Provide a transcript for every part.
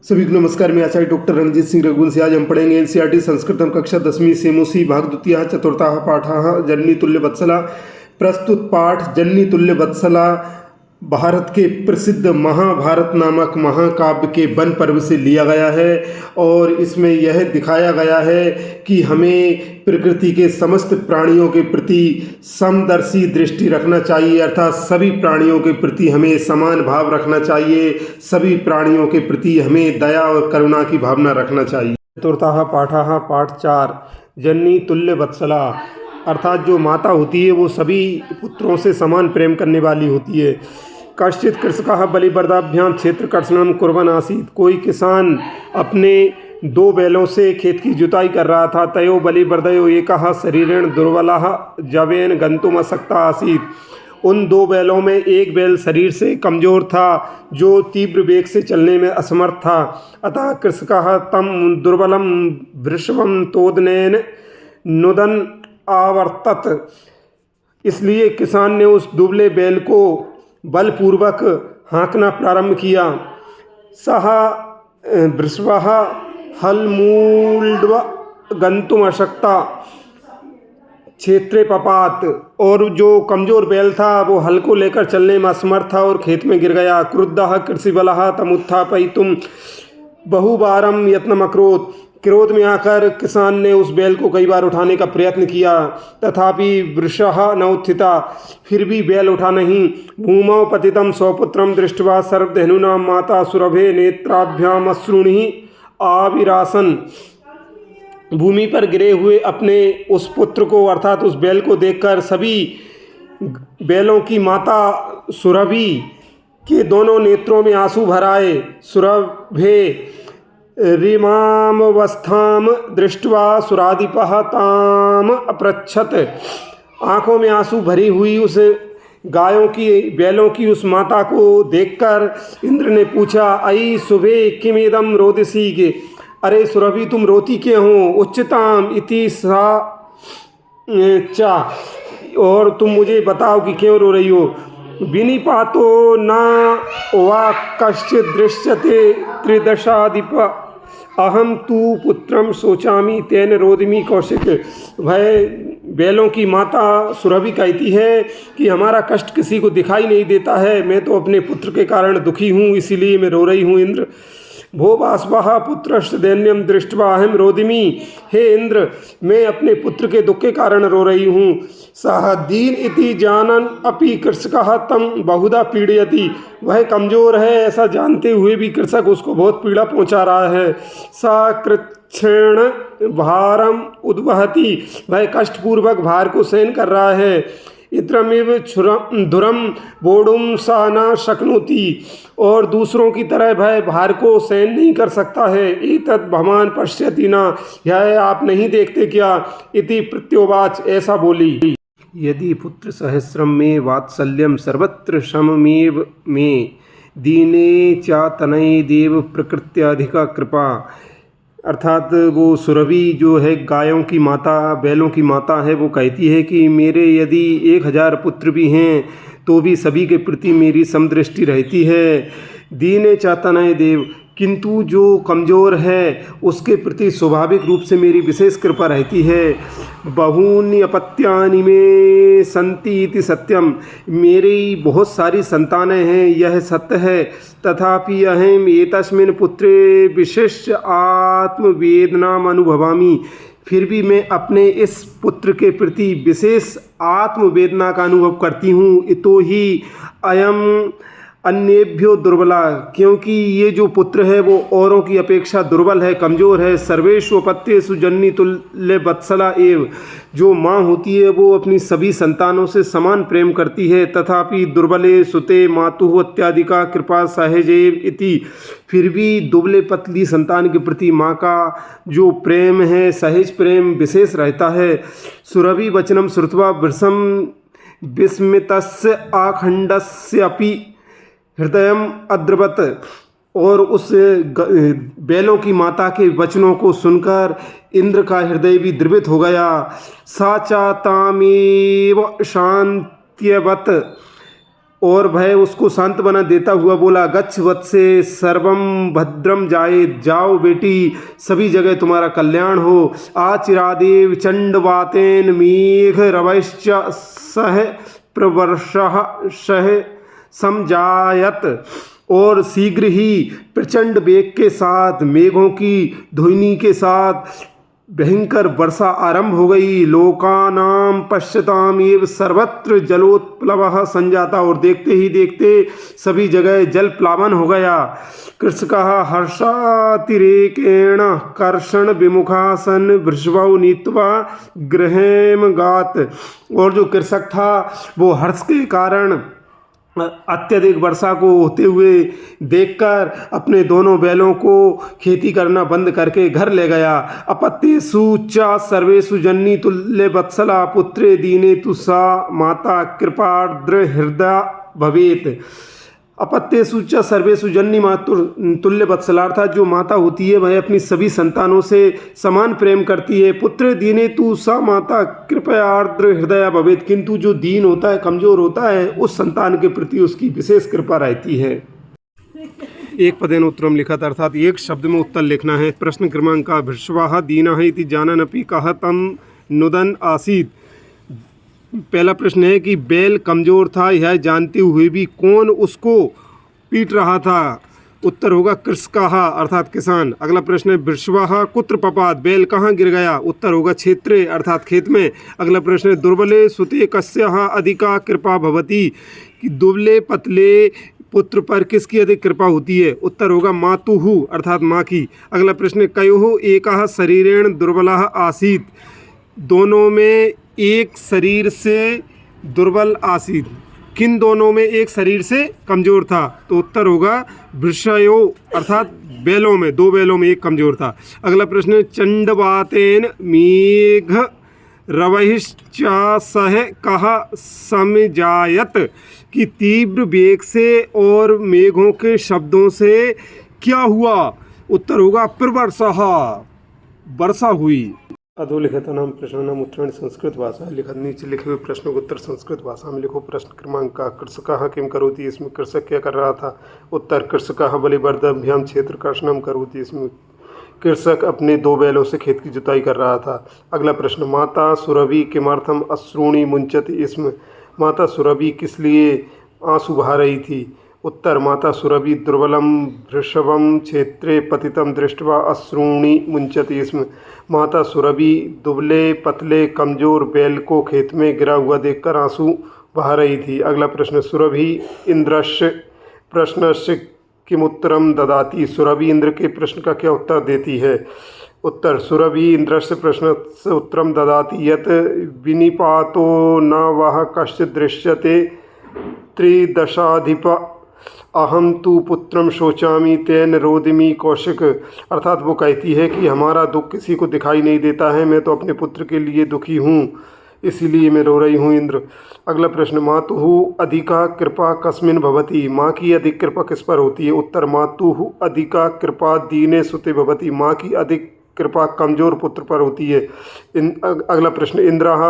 सभी को नमस्कार। मैं आचार्य डॉक्टर रणजीत सिंह रघुवंशी से आज हम पढ़ेंगे एनसीईआरटी संस्कृतम कक्षा 10वीं सेमोसी भाग द्वितीय चतुर्थः पाठः जननी तुल्य वत्सला। प्रस्तुत पाठ जननी तुल्य वत्सला भारत के प्रसिद्ध महाभारत नामक महाकाव्य के वन पर्व से लिया गया है और इसमें यह दिखाया गया है कि हमें प्रकृति के समस्त प्राणियों के प्रति समदर्शी दृष्टि रखना चाहिए, अर्थात सभी प्राणियों के प्रति हमें समान भाव रखना चाहिए, सभी प्राणियों के प्रति हमें दया और करुणा की भावना रखना चाहिए। चतुर्थः पाठः पाठ 4 जननी तुल्य वत्सला, अर्थात जो माता होती है वो सभी पुत्रों से समान प्रेम करने वाली होती है। कश्चित कृषकः बलिवर्दाभ्याम क्षेत्र कर्षणम कुर्वन् आसीत्, कोई किसान अपने 2 बैलों से खेत की जुताई कर रहा था। तयो बलिवर्दयो एकः शरीरेण दुर्बलः जवेन गन्तुम अशक्तः आसीत्, उन 2 बैलों में एक बैल शरीर से कमजोर था जो तीव्र वेग से चलने में असमर्थ था। अतः कृषकः तम दुर्बलम वृषभम तोदनेन नुदन आवर्तत, इसलिए किसान ने उस दुबले बैल को बलपूर्वक हाँकना प्रारंभ किया। सह वृषभः हलमूल्ड्व गन्तुम अशक्ता क्षेत्रे पपात, और जो कमजोर बैल था वो हल को लेकर चलने में असमर्थ था और खेत में गिर गया। क्रुद्धः कृषिबलः तमुत्थापयितुं बहुवारं यत्नमकरोत्, क्रोध में आकर किसान ने उस बैल को कई बार उठाने का प्रयत्न किया, तथापि वृषः न उत्थिता, फिर भी बैल उठा नहीं। भूमौ पतितं स्वपुत्रं दृष्ट्वा सर्वधनुना माता सुरभे नेत्राभ्याम अश्रूणि आविरासन, भूमि पर गिरे हुए अपने उस पुत्र को अर्थात उस बैल को देखकर सभी बैलों की माता सुरभि के दोनों नेत्रों में आंसू भर आए। सुरभे रीमामवस्थाम दृष्ट्वा सुराधिपः ताम अपृच्छत, आंखों में आंसू भरी हुई उस गायों की बैलों की उस माता को देखकर इंद्र ने पूछा, अयि शुभे किमेदम रोदसी के, अरे सुरभि तुम रोती क्यों हो? उच्चताम इति सा चा, और तुम मुझे बताओ कि क्यों रो रही हो। विनिपातो न वा कश्चित् दृश्यते त्रिदशाधिप अहम तु पुत्रम शोचामी तेन रोदमी कौशिक, भय बैलों की माता सुरभि कहती है कि हमारा कष्ट किसी को दिखाई नहीं देता है, मैं तो अपने पुत्र के कारण दुखी हूँ, इसीलिए मैं रो रही हूँ। इंद्र भो बाष्पः पुत्रस्य दैन्यम दृष्ट्वा अहम रोदिमी, हे इंद्र मैं अपने पुत्र के दुख के कारण रो रही हूँ। सह दीन इति जानन अपि कृषकः तम बहुधा पीड़यति, वह कमजोर है ऐसा जानते हुए भी कृषक उसको बहुत पीड़ा पहुँचा रहा है। सा कृच्छेण भारम उद्वहति, वह कष्टपूर्वक भार को सहन कर रहा है। इत्रमिव धुरम बोडुम सा न शक्नोति, और दूसरों की तरह वह भार को सहन नहीं कर सकता है। एतद् भवान पश्यति न, यह आप नहीं देखते क्या? इति प्रत्योवाच, ऐसा बोली। यदि पुत्र सहस्रम में वात्सल्यम सर्वत्र सममेव में दीने चा तनये देव प्रकृत्याधिका कृपा, अर्थात वो सुरभि जो है गायों की माता बैलों की माता है, वो कहती है कि मेरे यदि 1000 पुत्र भी हैं तो भी सभी के प्रति मेरी समदृष्टि रहती है। दीने चातनय देव, किंतु जो कमज़ोर है उसके प्रति स्वाभाविक रूप से मेरी विशेष कृपा रहती है। बहूनि अपत्यानि में संति इति सत्यम, मेरी बहुत सारी संतानें हैं यह सत्य है। तथापि अहम एतस्मिन् पुत्रे विशिष्ट आत्मवेदनाम अनुभवामि, फिर भी मैं अपने इस पुत्र के प्रति विशेष आत्मवेदना का अनुभव करती हूँ। इतो ही अयम अन्येभ्यो दुर्बला, क्योंकि ये जो पुत्र है वो औरों की अपेक्षा दुर्बल है, कमज़ोर है। सर्वेषु अपत्येषु जननी तुल्य वत्सला एव, जो माँ होती है वो अपनी सभी संतानों से समान प्रेम करती है। तथापि दुर्बले सुते मातुः इत्यादिका कृपा सहजेव इति, फिर भी दुबले पतली संतान के प्रति माँ का जो प्रेम है सहज प्रेम विशेष रहता है। सुरभि वचनम श्रुत्वा वृषं विस्मितस्य आखंडस्यपि हृदयम अद्रवत, और उस बैलों की माता के वचनों को सुनकर इंद्र का हृदय भी द्रवित हो गया। सा चातामेव शांत्यवत, और वह उसको सांत्वना देता हुआ बोला, गच्छ वत्से सर्वम भद्रम जाए, जाओ बेटी सभी जगह तुम्हारा कल्याण हो। आचिरादेव चंडवातेन मेघ रवैश्च सह प्रवर्षः सह समजायत, और शीघ्र ही प्रचंड वेग के साथ मेघों की ध्वनि के साथ भयंकर वर्षा आरंभ हो गई। लोकानाम पश्यताम एव सर्वत्र जलोत्प्लवः संजाता, और देखते ही देखते सभी जगह जल प्लावन हो गया। कृषकः हर्षातिरेकेण कर्षण विमुखा सन वृषभौ नीत्वा गृहेम गात, और जो कृषक था वो हर्ष के कारण अत्यधिक वर्षा को होते हुए देखकर अपने दोनों बैलों को खेती करना बंद करके घर ले गया। अपत्येषु च सर्वेषु जन्नी तुल्य वत्सला, पुत्रे दीने तु सा माता कृपार्द्र हृदया भवेत। अपत्येषु च सर्वेषु जन्नी तुल्य वत्सला, अर्थात जो माता होती है वह अपनी सभी संतानों से समान प्रेम करती है। पुत्र दीने तु सा माता कृपयार्द्र हृदया भवेत, किंतु जो दीन होता है, कमजोर होता है, उस संतान के प्रति उसकी विशेष कृपा रहती है। एक पदेन उत्तरम लिखा था, अर्थात एक शब्द में उत्तर लिखना है। प्रश्न क्रमांक का भृष्वाः दीनः इति जाननपि कः तं नुदन् आसीत्। पहला प्रश्न है कि बैल कमज़ोर था, यह जानते हुए भी कौन उसको पीट रहा था। उत्तर होगा कृषकः अर्थात किसान। अगला प्रश्न है वृषभः कुत्र पपात, बैल कहाँ गिर गया। उत्तर होगा क्षेत्रे अर्थात खेत में। अगला प्रश्न है दुर्बले सुते कस्यः अधिका कृपा भवति, कि दुबले पतले पुत्र पर किसकी अधिक कृपा होती है। उत्तर होगा मातुः अर्थात माँ की। अगला प्रश्न है कयोः एकः शरीरेण दुर्बलः आसीत्, दोनों में एक शरीर से दुर्बल आसीत, किन दोनों में एक शरीर से कमजोर था। तो उत्तर होगा वृषयो अर्थात बैलों में, दो बैलों में एक कमजोर था। अगला प्रश्न है चंडवातेन मेघ रवैश्च सह कः समजायत, कि तीव्र वेग से और मेघों के शब्दों से क्या हुआ। उत्तर होगा प्रवर्षः वर्षा हुई। अधोलिखितानां प्रश्नानाम् उत्तराणि संस्कृत भाषा लिखत, नीचे लिखे हुए प्रश्नों का उत्तर संस्कृत भाषा में लिखो। प्रश्न क्रमांक का कृषकः किम करोति, इसमें कृषक क्या कर रहा था। उत्तर कृषकः बलिवर्धभ्याम क्षेत्र कर्षणम करोति, इसमें कृषक अपने दो बैलों से खेत की जुताई कर रहा था। अगला प्रश्न माता सुरभि किमर्थम अश्रूणि मुंचति, इसमें माता सुरभि किस लिए आंसू बहा रही थी। उत्तर माता सुरभि दुर्बलम वृषभम क्षेत्रे पतितम दृष्ट्वा अश्रूणि मुंचति, इसमें माता सुरभि दुबले पतले कमजोर बैल को खेत में गिरा हुआ देखकर आंसू बहा रही थी। अगला प्रश्न सुरभि इंद्रस्य प्रश्नस्य किमुत्तरम ददाति, सुरभि इंद्र के प्रश्न का क्या उत्तर देती है। उत्तर सुरभि इंद्रस्य प्रश्न से उत्तरम ददाति यत् विनिपातो न वह कश्चित् दृश्यते त्रिदशाधिप अहम तु पुत्रम शोचामी तेन रोदिमी कौशिक, अर्थात वो कहती है कि हमारा दुख किसी को दिखाई नहीं देता है, मैं तो अपने पुत्र के लिए दुखी हूँ, इसीलिए मैं रो रही हूँ इंद्र। अगला प्रश्न मातुः अधिका कृपा कस्मिन् भवति, माँ की अधिक कृपा किस पर होती है। उत्तर मातुः अधिका कृपा दीने सुते भवति, माँ की अधिक कृपा कमजोर पुत्र पर होती है। अगला प्रश्न इंद्रः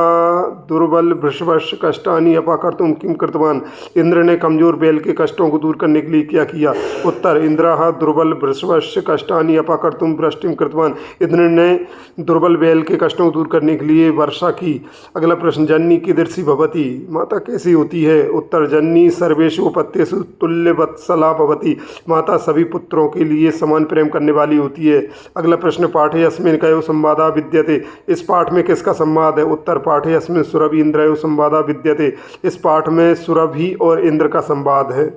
दुर्बल वृषभस्य कष्टानि अपाकर्तुं किं कृतवान, इंद्र ने कमजोर बैल के कष्टों को दूर करने के लिए क्या किया। उत्तर इंद्रः दुर्बल वृषभस्य कष्टानि अपाकर्तुं वृष्टिं कृतवान, इंद्र ने दुर्बल बैल के कष्टों को दूर करने के लिए वर्षा की। अगला प्रश्न जन्नी कीदृशी भवति, माता कैसी होती है। उत्तर जन्नी सर्वेषु पत्येषु तुल्यवत्सला भवति, माता सभी पुत्रों के लिए समान प्रेम करने वाली होती है। अगला प्रश्न पाठे अस्मिन् कयो संवादा विद्यते, इस पाठ में किसका संवाद है। उत्तर पाठे अस्मिन् सुरभि इंद्रयो संवादा विद्यते, इस पाठ में सुरभि और इंद्र का संवाद है।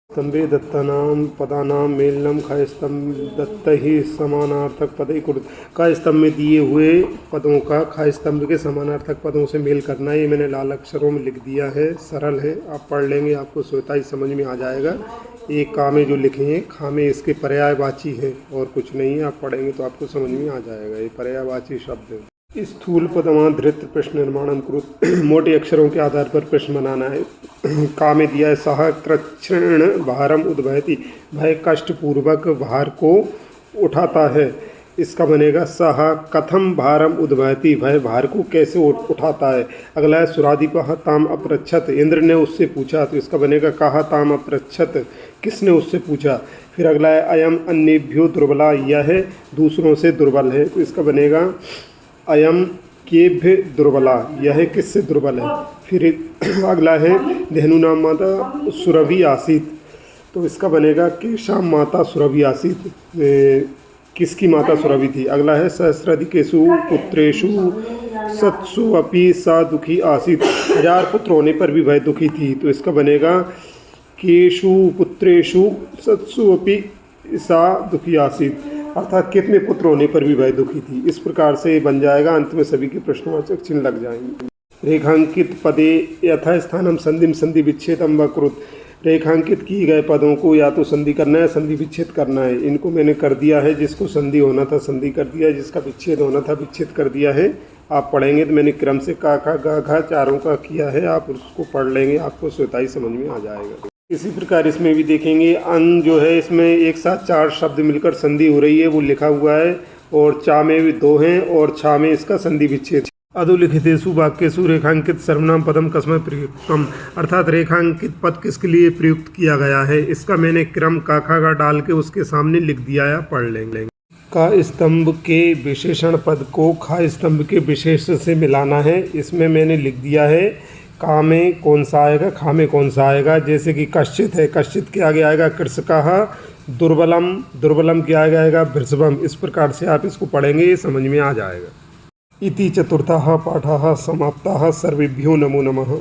स्तंभे दत्तानां पदानां मेलनम खाय स्तंभ दत्तैः समानार्थक पदै कुरुत, का स्तंभ में दिए हुए पदों का खाय स्तंभ के समानार्थक पदों से मेल करना, ये मैंने लाल अक्षरों में लिख दिया है। सरल है, आप पढ़ लेंगे आपको स्वतः ही समझ में आ जाएगा। एक का में जो लिखे हैं खा में इसके पर्यायवाची है और कुछ नहीं है, आप पढ़ेंगे तो आपको समझ में आ जाएगा, ये पर्यायवाची शब्द है। स्थूल पदमाधृत प्रश्न निर्माणम कुरुत, मोटे अक्षरों के आधार पर प्रश्न बनाना है। का में दिया है सह कृच्छ्रेण भारम उद्वहति, भय कष्टपूर्वक भार को उठाता है। इसका बनेगा सह कथम भारम उद्वहति, वह भार को कैसे उठाता है। अगला है सुरादीपः ताम अपृच्छत, इंद्र ने उससे पूछा, तो इसका बनेगा कहा ताम अपृच्छत, किसने उससे पूछा। फिर अगला है अयम अन्येभ्यो दुर्बला, यह दूसरों से दुर्बल है, तो इसका बनेगा अयम केभ्य दुर्बला, यह किससे दुर्बल है। फिर अगला है धेनुनाम माता सुरभि आसीत, तो इसका बनेगा केशाम माता सुरभि आसीत, किसकी माता सुरभि थी। अगला है सहस्राधिकेषु पुत्रेषु सत्सु अपि सा दुखी आसीत, 1000 पुत्र होने पर भी वह दुखी थी, तो इसका बनेगा केषु पुत्रेषु सत्सु अपि सा दुखी आसीत, अर्थात कितने पुत्र होने पर भी वह दुखी थी। इस प्रकार से बन जाएगा, अंत में सभी के प्रश्नवाचक चिन्ह लग जाएंगे। रेखांकित पदे यथा स्थानम संधिम संधि विच्छेदम व कृत, रेखांकित किए गए पदों को या तो संधि करना है, संधि विच्छेद करना है। इनको मैंने कर दिया है, जिसको संधि होना था संधि कर दिया है, जिसका विच्छेद होना था विच्छेद कर दिया है। आप पढ़ेंगे तो मैंने क्रम से का खा गा घा चारों का किया है, आप उसको पढ़ लेंगे, आपको स्वतः समझ में आ जाएगा। इसी प्रकार इसमें भी देखेंगे, अंग जो है इसमें एक साथ 4 शब्द मिलकर संधि हो रही है, वो लिखा हुआ है, और चा में भी 2 हैं और छा में इसका संधि विच्छेद। अधोलिखितेषु वाक्येषु रेखांकित सर्वनाम पदम कस्मै प्रयुक्तम, अर्थात रेखांकित पद किसके लिए प्रयुक्त किया गया है, इसका मैंने क्रम का खा गा डाल के उसके सामने लिख दिया है, पढ़ लेंगे। का स्तंभ के विशेषण पद को खा स्तंभ के विशेष से मिलाना है, इसमें मैंने लिख दिया है का में कौन सा आएगा, खा में कौन सा आएगा। जैसे कि कश्चित है, कश्चित के आगे आएगा कृषकः, दुर्बलम, दुर्बलम के आगे आएगा वृषभम। इस प्रकार से आप इसको पढ़ेंगे, ये समझ में आ जाएगा। इति चतुर्थः पाठः समाप्तः। सर्वेभ्यो नमो नमः।